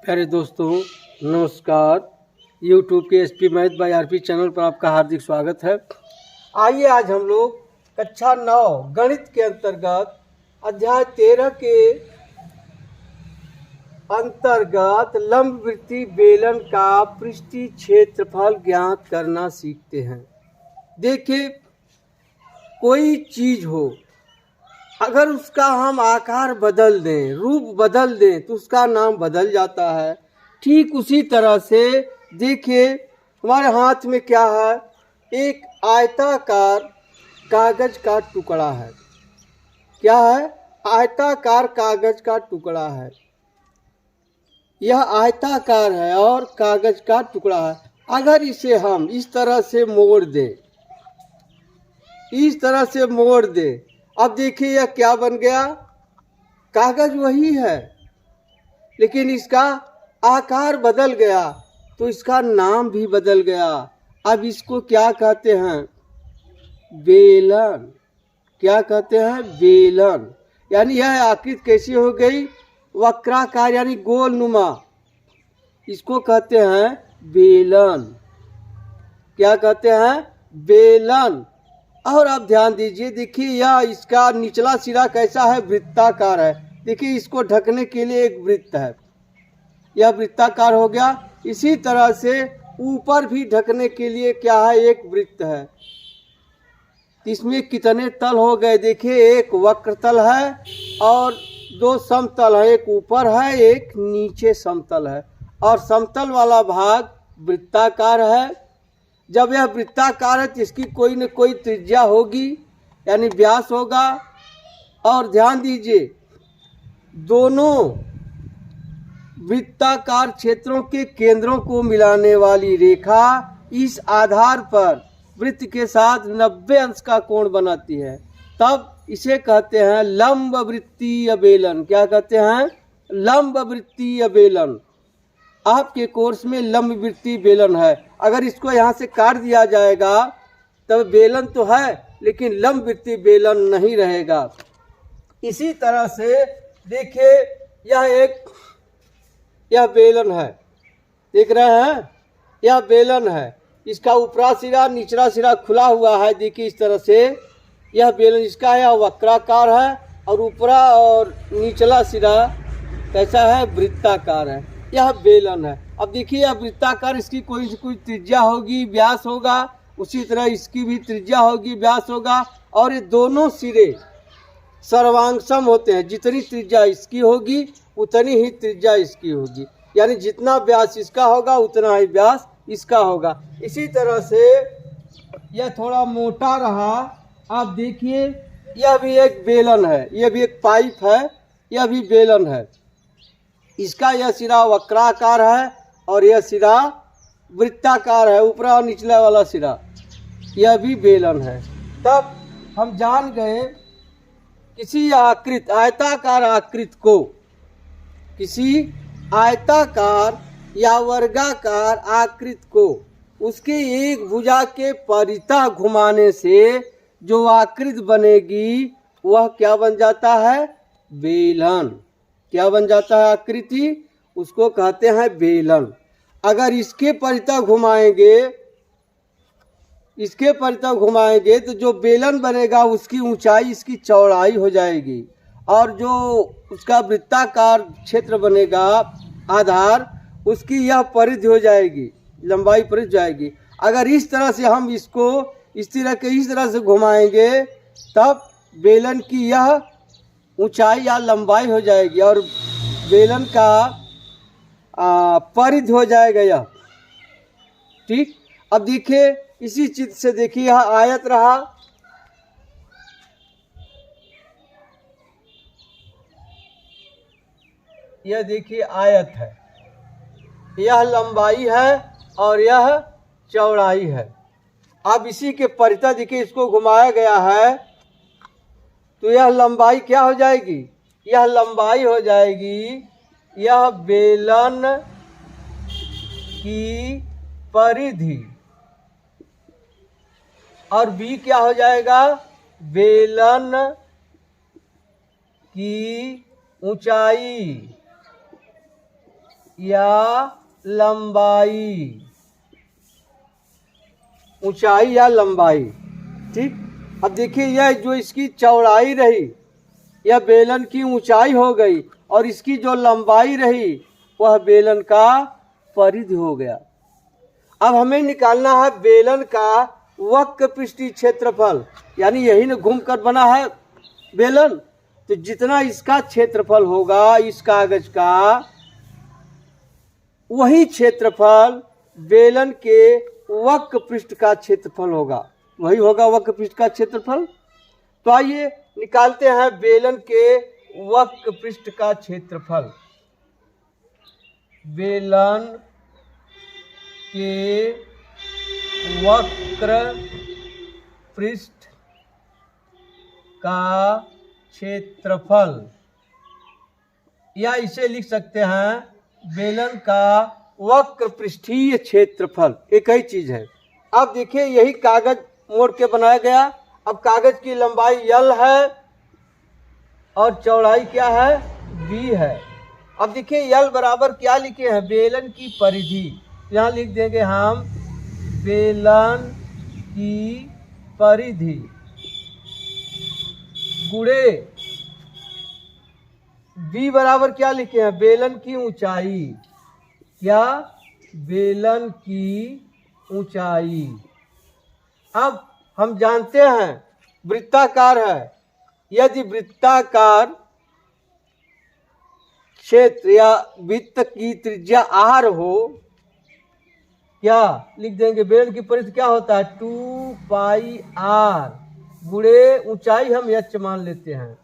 प्यारे दोस्तों नमस्कार। YouTube के SP math bye RP channel पर आपका हार्दिक स्वागत है। आइए आज हम लोग कक्षा 9 गणित के अंतर्गत अध्याय 13 के अंतर्गत लंबवृत्तीय बेलन का पृष्ठीय क्षेत्रफल ज्ञात करना सीखते हैं। देखिए, कोई चीज हो, अगर उसका हम आकार बदल दें, रूप बदल दें, तो उसका नाम बदल जाता है। ठीक उसी तरह से देखिए, हमारे हाथ में क्या है, एक आयताकार कागज का टुकड़ा है। क्या है? आयताकार कागज का टुकड़ा है। यह आयताकार है और कागज का टुकड़ा है। अगर इसे हम इस तरह से मोड़ दें, इस तरह से मोड़ दें, अब देखिए यह क्या बन गया। कागज वही है लेकिन इसका आकार बदल गया, तो इसका नाम भी बदल गया। अब इसको क्या कहते हैं? बेलन। क्या कहते हैं? बेलन। यानी यह आकृति कैसी हो गई? वक्राकार यानी गोल नुमा। इसको कहते हैं बेलन। क्या कहते हैं? बेलन। और आप ध्यान दीजिए, देखिए यह इसका निचला सिरा कैसा है? वृत्ताकार है। देखिए, इसको ढकने के लिए एक वृत्त है, यह वृत्ताकार हो गया। इसी तरह से ऊपर भी ढकने के लिए क्या है? एक वृत्त है। इसमें कितने तल हो गए? देखिए, एक वक्र तल है और दो समतल है, एक ऊपर है एक नीचे समतल है, और समतल वाला भाग वृत्ताकार है। जब यह वृत्ताकार है तो इसकी कोई न कोई त्रिज्या होगी, यानी व्यास होगा। और ध्यान दीजिए, दोनों वृत्ताकार क्षेत्रों के केंद्रों को मिलाने वाली रेखा इस आधार पर वृत्त के साथ 90 अंश का कोण बनाती है। तब इसे कहते हैं लंबवृत्तीय बेलन। क्या कहते हैं? लंबवृत्तीय बेलन। आपके कोर्स में लंबवृत्तीय बेलन है। अगर इसको यहाँ से काट दिया जाएगा तब बेलन तो है लेकिन लंबवृत्तीय बेलन नहीं रहेगा। इसी तरह से देखिए, यह बेलन है, देख रहे हैं? यह बेलन है। इसका ऊपरा सिरा निचला सिरा खुला हुआ है। देखिए इस तरह से यह बेलन इसका है, यह वक्राकार है, और ऊपरा और निचला सिरा कैसा है? वृत्ताकार है। यह बेलन है। अब देखिए, यह वृत्ताकार, इसकी कोई से कोई त्रिज्या होगी, व्यास होगा। उसी तरह इसकी भी त्रिज्या होगी, व्यास होगा। और ये दोनों सिरे सर्वांगसम होते हैं। जितनी त्रिज्या इसकी होगी उतनी ही त्रिज्या इसकी होगी, यानी जितना व्यास इसका होगा उतना ही व्यास इसका होगा। इसी तरह से यह थोड़ा मोटा रहा। आप देखिए, यह भी एक बेलन है, यह भी एक पाइप है, यह भी बेलन है। इसका यह सिरा वक्राकार है और यह सिरा वृत्ताकार है, ऊपरा और निचला वाला सिरा। यह भी बेलन है। तब हम जान गए किसी आकृति, आयताकार आकृति को, किसी आयताकार या वर्गाकार आकृति को उसके एक भुजा के परितः घुमाने से जो आकृति बनेगी वह क्या बन जाता है? बेलन। क्या बन जाता है? आकृति, उसको कहते हैं बेलन। अगर इसके परितः घुमाएंगे, इसके परितः घुमाएंगे तो जो बेलन बनेगा उसकी ऊंचाई इसकी चौड़ाई हो जाएगी, और जो उसका वृत्ताकार क्षेत्र बनेगा आधार, उसकी यह परिधि हो जाएगी, लंबाई परिधि जाएगी। अगर इस तरह से हम इसको इस तरह से घुमाएंगे तब बेलन की यह ऊंचाई या लंबाई हो जाएगी और बेलन का परिधि हो जाएगा यह। ठीक। अब देखिए, इसी चित्र से देखिए, यह आयत रहा, यह देखिए आयत है, यह लंबाई है और यह चौड़ाई है। अब इसी के परितः देखिए, इसको घुमाया गया है तो यह लंबाई क्या हो जाएगी? यह लंबाई हो जाएगी, यह बेलन की परिधि, और बी क्या हो जाएगा? बेलन की ऊंचाई। या लंबाई, ऊंचाई या लंबाई। ठीक, अब देखिए यह जो इसकी चौड़ाई रही, यह बेलन की ऊंचाई हो गई, और इसकी जो लंबाई रही वह बेलन का परिधि हो गया। अब हमें निकालना है बेलन का वक्र पृष्ठीय क्षेत्रफल, यानी यही न घूम कर बना है बेलन, तो जितना इसका क्षेत्रफल होगा इस कागज का, वही क्षेत्रफल बेलन के वक्र पृष्ठ का क्षेत्रफल होगा, वही होगा वक्र पृष्ठ का क्षेत्रफल। तो आइए निकालते हैं बेलन के वक्र पृष्ठ का क्षेत्रफल। बेलन के वक्र पृष्ठ का क्षेत्रफल, या इसे लिख सकते हैं बेलन का वक्र पृष्ठीय क्षेत्रफल, एक ही चीज है। अब देखिए यही कागज मोड़ के बनाया गया। अब कागज की लंबाई L है और चौड़ाई क्या है, B है। अब देखिए L बराबर क्या लिखे हैं, बेलन की परिधि। यहाँ लिख देंगे हम बेलन की परिधि गुणे B बराबर क्या लिखे हैं, बेलन की ऊंचाई। क्या, बेलन की ऊंचाई। अब हम जानते हैं वृत्ताकार है, यदि वृत्ताकार क्षेत्र या वृत्त की त्रिज्या r हो, क्या लिख देंगे, बेलन की परिधि क्या होता है, 2 पाई r गुणे ऊंचाई हम h मान लेते हैं,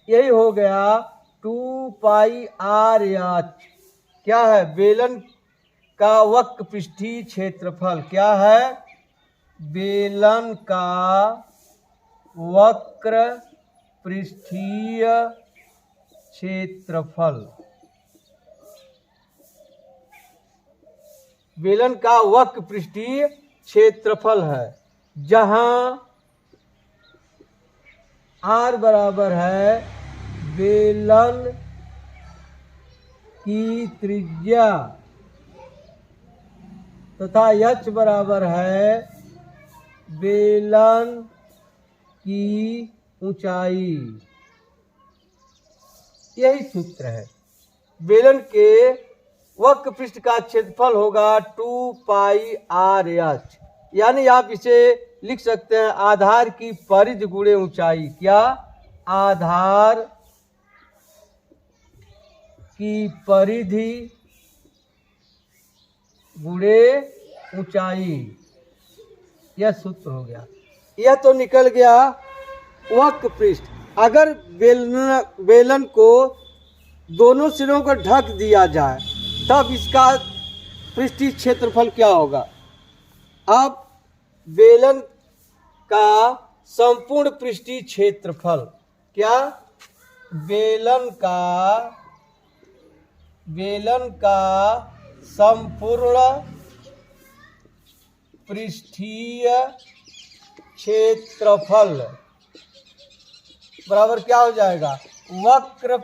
यही हो गया 2 पाई r h। क्या है, बेलन का वक्र पृष्ठीय क्षेत्रफल। क्या है, बेलन का वक्र पृष्ठीय क्षेत्रफल। बेलन का वक्र पृष्ठीय क्षेत्रफल है, जहां r बराबर है बेलन की त्रिज्या तथा h बराबर है बेलन की ऊंचाई। यही सूत्र है। बेलन के वक्र पृष्ठ का क्षेत्रफल होगा 2 पाई r h, यानी आप इसे लिख सकते हैं आधार की परिधि गुणे ऊंचाई। क्या, आधार की परिधि गुणे ऊंचाई, यह सूत्र हो गया। यह तो निकल गया वक्र पृष्ठ। अगर बेलन को दोनों सिरों को ढक दिया जाए तब इसका पृष्ठीय क्षेत्रफल क्या होगा। अब बेलन का संपूर्ण पृष्ठीय क्षेत्रफल, क्या, बेलन का संपूर्ण पृष्ठीय क्षेत्रफल बराबर क्या हो जाएगा, वक्र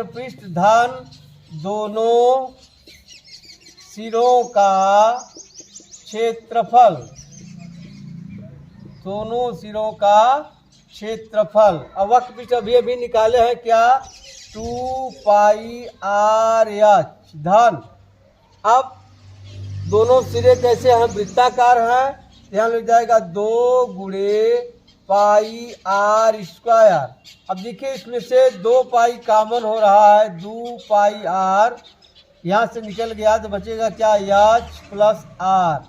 पृष्ठ धन दोनों सिरों का क्षेत्रफल, दोनों सिरों का क्षेत्रफल। अब वक्र पृष्ठ अभी निकाले हैं, क्या, 2 पाई r h धन, अब दोनों सिरे कैसे हैं, वृत्ताकार हैं, यहाँ लग जाएगा 2 गुणे पाई r स्क्वायर। अब देखिए इसमें से 2 पाई कॉमन हो रहा है, 2 पाई r यहाँ से निकल गया तो बचेगा क्या, h प्लस r।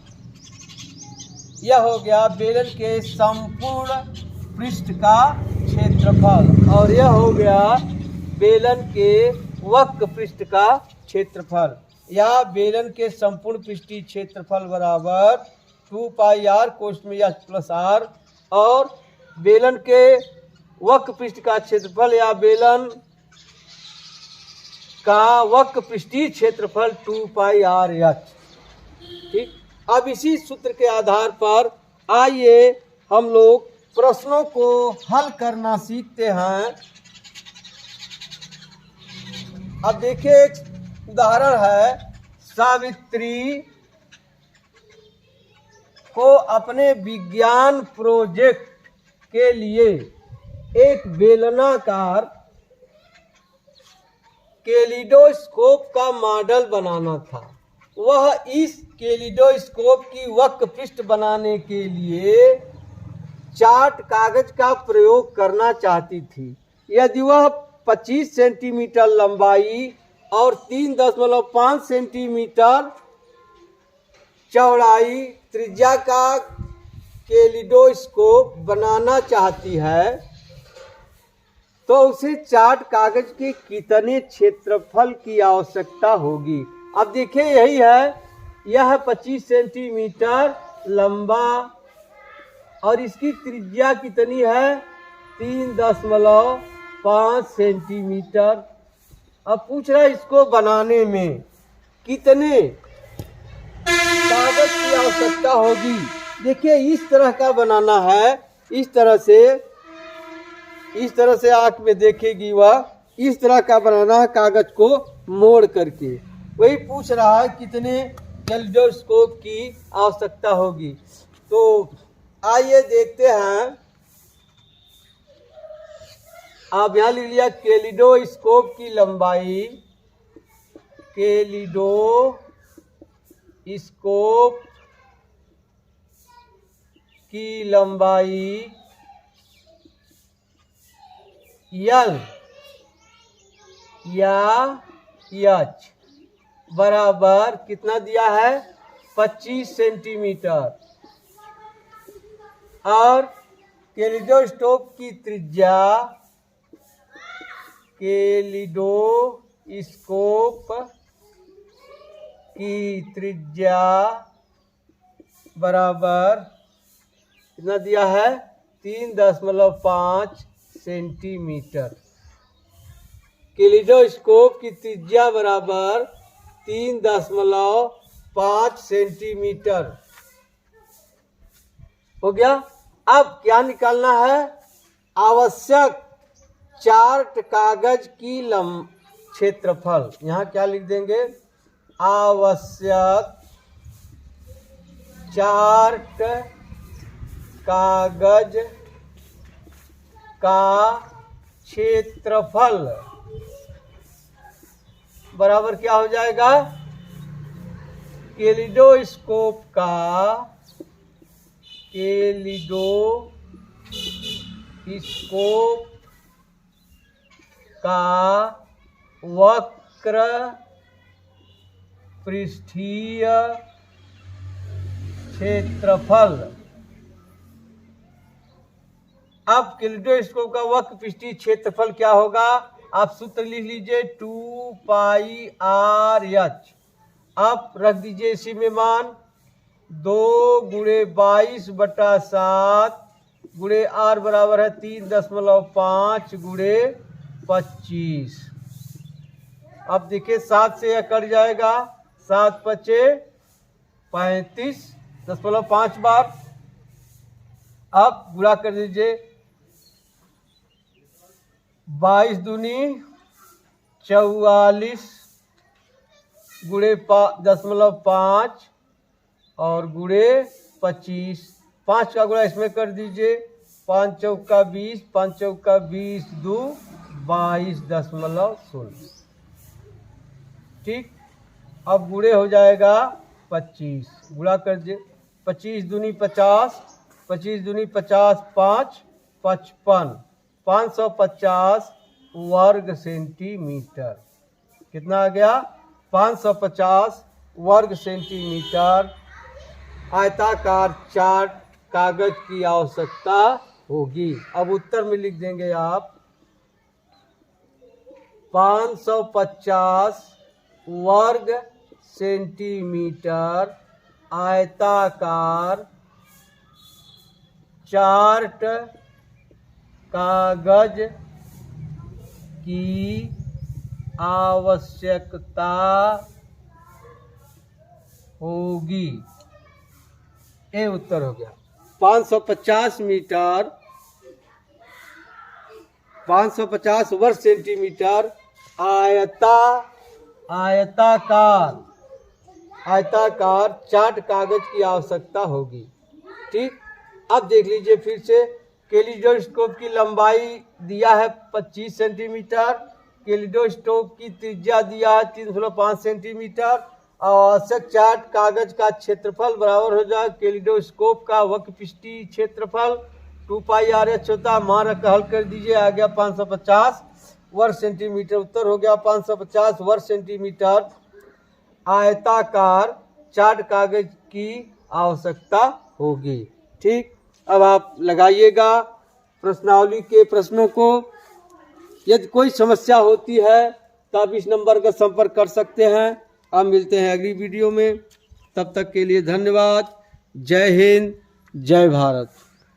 यह हो गया बेलन के संपूर्ण पृष्ठ का क्षेत्रफल, और यह हो गया बेलन के वक्र पृष्ठ का क्षेत्रफल, या बेलन के संपूर्ण पृष्ठीय क्षेत्रफल बराबर 2 पाई r कोष्ठ में h प्लस r, और बेलन के वक्र पृष्ठ का क्षेत्रफल या बेलन का वक्र पृष्ठीय क्षेत्रफल 2 पाई r h। ठीक, अब इसी सूत्र के आधार पर आइए हम लोग प्रश्नों को हल करना सीखते हैं। अब देखिए एक उदाहरण है, सावित्री को अपने विज्ञान प्रोजेक्ट के लिए एक बेलनाकार कैलिडोस्कोप का मॉडल बनाना था। वह इस कैलिडोस्कोप की वक्र पृष्ठ बनाने के लिए चार्ट कागज का प्रयोग करना चाहती थी। यदि वह 25 सेंटीमीटर लंबाई और 3.5 सेंटीमीटर चौड़ाई त्रिज्या का कैलिडोस्कोप बनाना चाहती है तो उसे चार्ट कागज के कितने क्षेत्रफल की आवश्यकता होगी। अब देखिए यही है, यह 25 सेंटीमीटर लंबा और इसकी त्रिज्या कितनी है 3.5 सेंटीमीटर। अब पूछ रहा है इसको बनाने में कितने कागज की आवश्यकता होगी। देखिए इस तरह का बनाना है, इस तरह से आंख में देखेगी वह, इस तरह का बनाना है कागज को मोड़ करके। वही पूछ रहा है कितने कैलिडोस्कोप की आवश्यकता होगी। तो आइए देखते हैं। आप यहाँ लिख लिया कैलिडोस्कोप की लंबाई, कैलिडोस्कोप की लंबाई L या H बराबर कितना दिया है 25 सेंटीमीटर और कैलिडोस्कोप की त्रिज्या बराबर कितना दिया है 3.5 सेंटीमीटर। कैलिडोस्कोप की त्रिज्या बराबर 3.5 सेंटीमीटर हो गया। अब क्या निकालना है, आवश्यक चार्ट कागज की क्षेत्रफल। यहाँ क्या लिख देंगे, आवश्यक चार्ट कागज का क्षेत्रफल बराबर क्या हो जाएगा, कैलिडोस्कोप का वक्र पृष्ठीय क्षेत्रफल। अब कैलिडोस्कोप का वक्र पृष्ठीय क्षेत्रफल क्या होगा, आप सूत्र लिख लीजिए 2πr/h। अब रख दीजिए इसी में मान 2 × 22/7 गुणे r बराबर है 3.5 × 25। अब देखिए 7 से यह कट जाएगा, 7 × 5 = 35, 10.5 बार। अब गुणा कर दीजिए, 22 दूनी 44 गुणे 10.5 और गुणे 25, 5 का गुणा इसमें कर दीजिए, 5 चौका 20, 5 चौका 20, 2 22.16। ठीक, अब गुणे हो जाएगा 25, गुणा कर दीजिए, 25 दूनी 50, 25 दूनी 50, 5 55, 550 वर्ग सेंटीमीटर। कितना आ गया, 550 वर्ग सेंटीमीटर आयताकार चार्ट कागज की आवश्यकता होगी। अब उत्तर में लिख देंगे आप 550 वर्ग सेंटीमीटर आयताकार चार्ट कागज की आवश्यकता होगी। ये उत्तर हो गया। 550 मीटर 550 वर्ग सेंटीमीटर आयताकार चार्ट कागज की आवश्यकता होगी। ठीक, अब देख लीजिए फिर से। कैलिडोस्कोप की लंबाई दिया है 25 सेंटीमीटर, कैलिडोस्कोप की त्रिज्या दिया है 305 सेंटीमीटर, और आवश्यक चार्ट कागज का क्षेत्रफल बराबर हो जाए कैलिडोस्कोप का वक्रपृष्ठीय क्षेत्रफल 2πr/h होता है। मान रख हल कर दीजिए, आ गया 550 वर्ग सेंटीमीटर। उत्तर हो गया 550 वर्ग सेंटीमीटर आयताकार चार्ट कागज की आवश्यकता होगी। ठीक, अब आप लगाइएगा प्रश्नावली के प्रश्नों को। यदि कोई समस्या होती है तो आप इस नंबर का संपर्क कर सकते हैं। अब मिलते हैं अगली वीडियो में, तब तक के लिए धन्यवाद। जय हिंद, जय भारत।